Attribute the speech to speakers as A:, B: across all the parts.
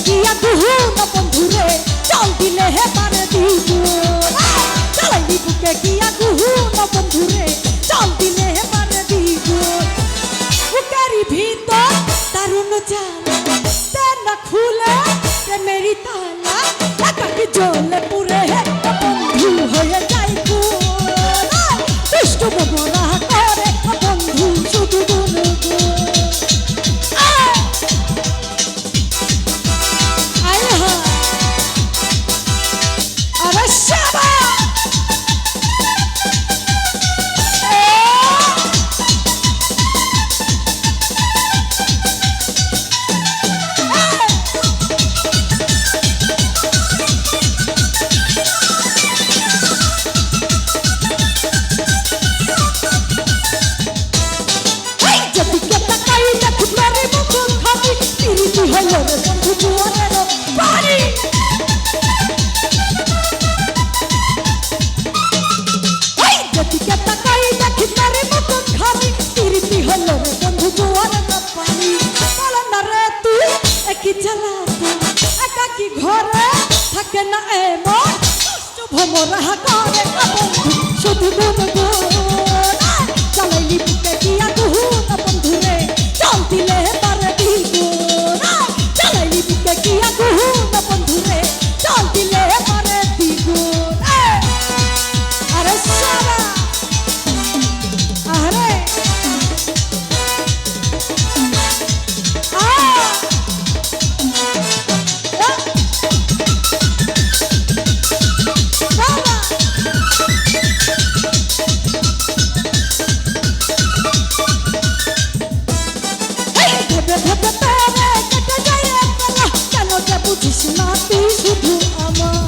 A: গিয়া কুহু না বন্ধুরে চল দিলে হে পারে দিব চালাইলি বুকে গিয়া কুহু না বন্ধুরে চল দিলে হে পারে দিব বুকেরি ভিতর দারুণ জ্বালা না খুলে মেরি তালা একাকি জ্বলে পুরে হে বন্ধু হয়ে যাই দুষ্ট বমরা করে বন্ধু শুধু ঘরে থাকে না এমন ভমরা করে বন্ধু শুধু চালাইলি বুকে গিয়া কুহু না বন্ধুরে চল দিলে পারে দিব চালাইলি বুকে গিয়া কুহু না বন্ধুরে চল দিলে পারে দিব আরে সারা আরে বুঝিস না তুই শুধু আমার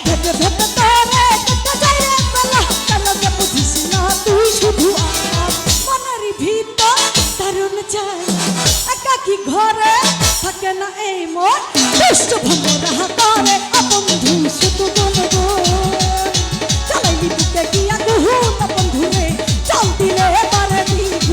A: ভেবে ভেবে তোরে কেটে যায় বেলা কেন যে বুঝিস না তুই শুধু আমার মনের ভিতর দারুণ চাই একাকি ঘরে থাকে না এই মন দুষ্ট ভমরা করে বন্ধু শুধু চালাইলি বুকে গিয়া কুহু না বন্ধুরে চল দিলে পারে দিব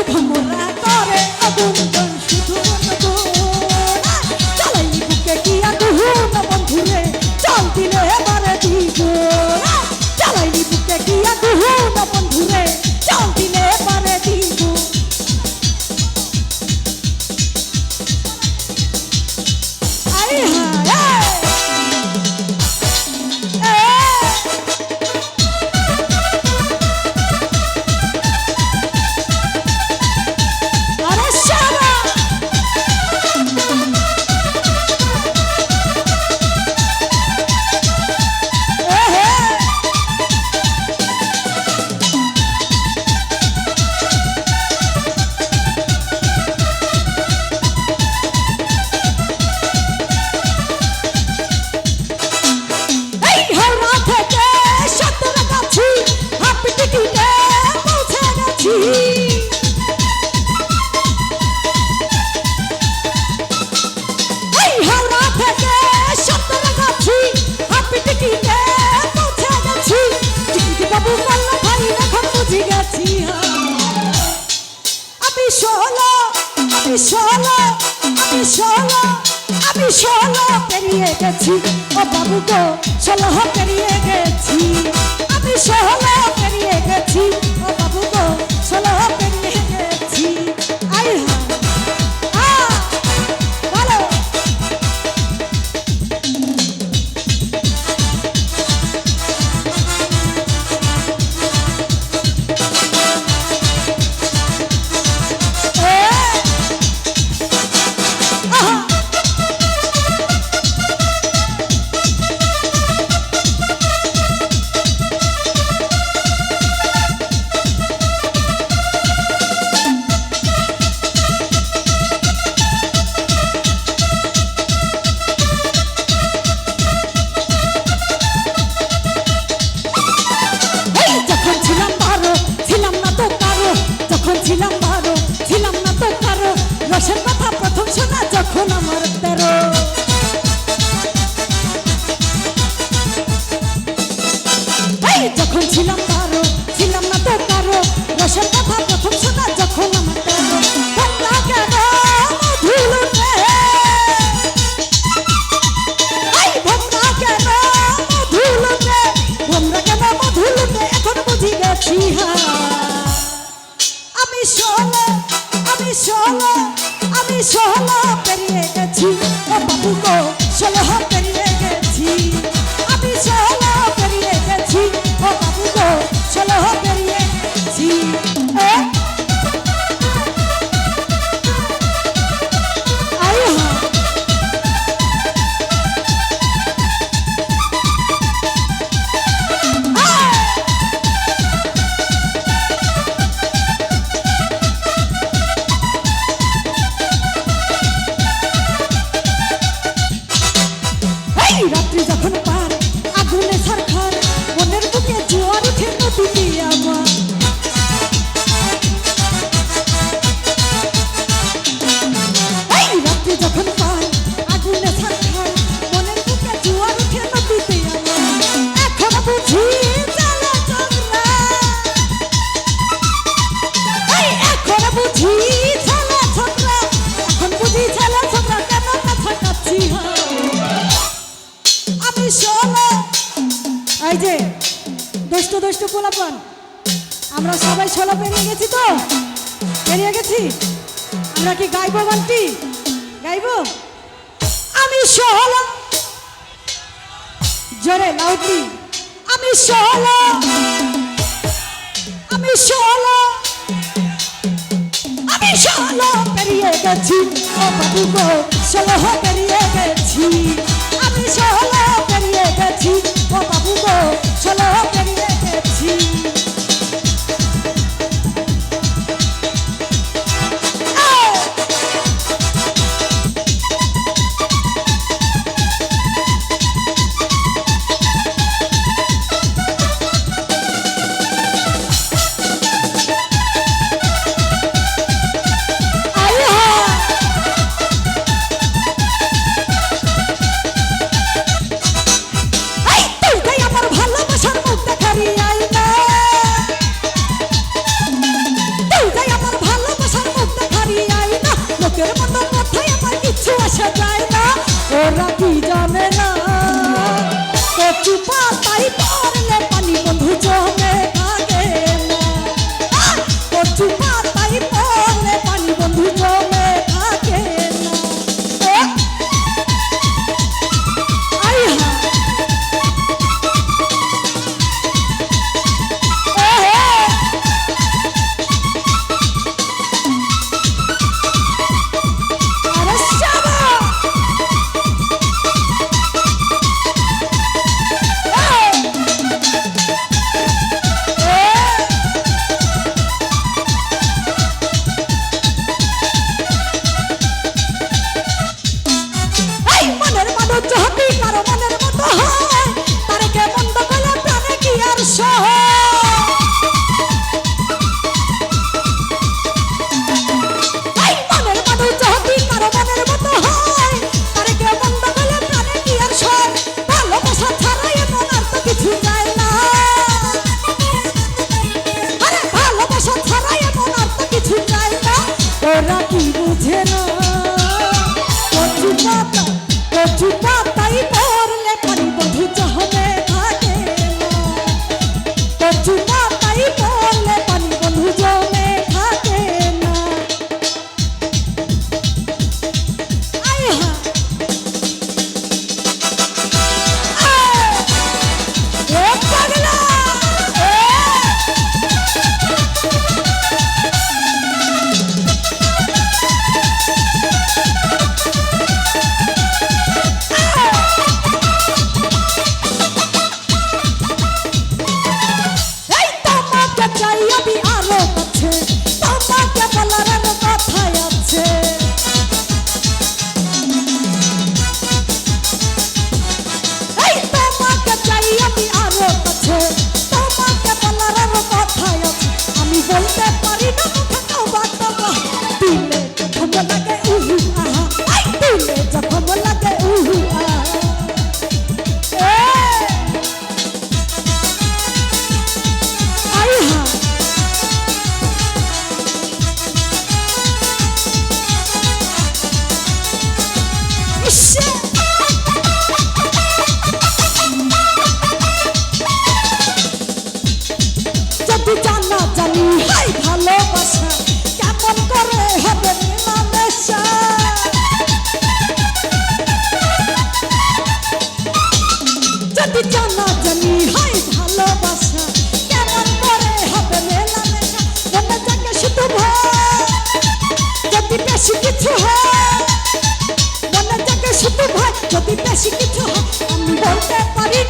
A: ভমরা করে অগুন্দন শুধু চালাইলি বুকে গিয়া কুহু না বন্ধুরে চল দিলে এবারে দিব চালাইলি বুকে গিয়া কুহু না বন্ধুরে চল দিলে এবারে দিব আমি ষোলো পেরিয়ে গেছি ও বাবু গো 16 পেরিয়ে গেছি আমি 16 পেরিয়ে গেছি ও বাবু গো 16 পেরিয়ে গেছি আই হা বলো গেছি আমি ষোলো আমি ষোলো আমি ষোলো পেরিয়ে গেছি ও বাবু গো 16 পেরিয়ে গেছি আমি 16 পেরিয়ে গেছি ও বাবু গো 16 পেরিয়ে গেছি রাত্রি যখন পার আগুনে সরকার মনের বুকে জোয়ার উঠে নদীতে আমার রাত্রি যখন পার আগুনে সরকার মনের বুকে জোয়ার উঠে নদীতে আমার এখন বুঝি চলে চন্দ্রা এখন বুঝি চলে চন্দ্রা এখন বুঝি চলে চন্দ্রা কেন কথা কাচ্ছি আমি ষোলো এই যে দুষ্ট দুষ্ট পোলাপন আমরা সবাই 16 পেরিয়ে গেছি তো পেরিয়ে গেছি আমরা কি গাইবো গানটি গাইবো আমি ষোলো জোরে লাউডলি আমি ষোলো আমি ষোলো আমি 16 পেরিয়ে গেছি ও বাবু গো 16 পেরিয়ে গেছি আমি 16 পেরিয়ে গেছি ও বাবু গো 16 পেরিয়ে গেছি আমার ভালোবাসার মুখ দেখারি আইনা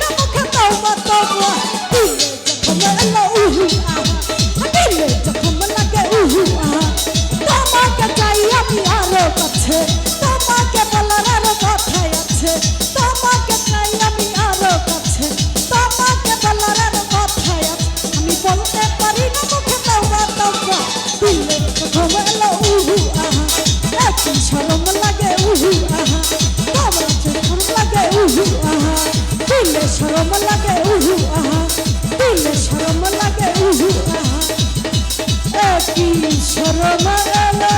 A: না মুখে তওবা তওবা দিলে যখন এলো উহু আহা দিলে যখন লাগে উহু আহা তোমাকে চাই আমি আরো কাছে তোমাকে বলার আরো কথাই আছে তোমাকে চাই আমি আরো কাছে তোমাকে বলার আরো কথাই আছে আমি বলতে পারি না মুখে তওবা তওবা দিলে যখন এলো উহু আহা একই শরম লাগে উহু আহা তোমার যখন লাগে উহু আহা দিলে শরম লাগে উহু আহা দিলে শরম লাগে উহু আহা একই শরম এলো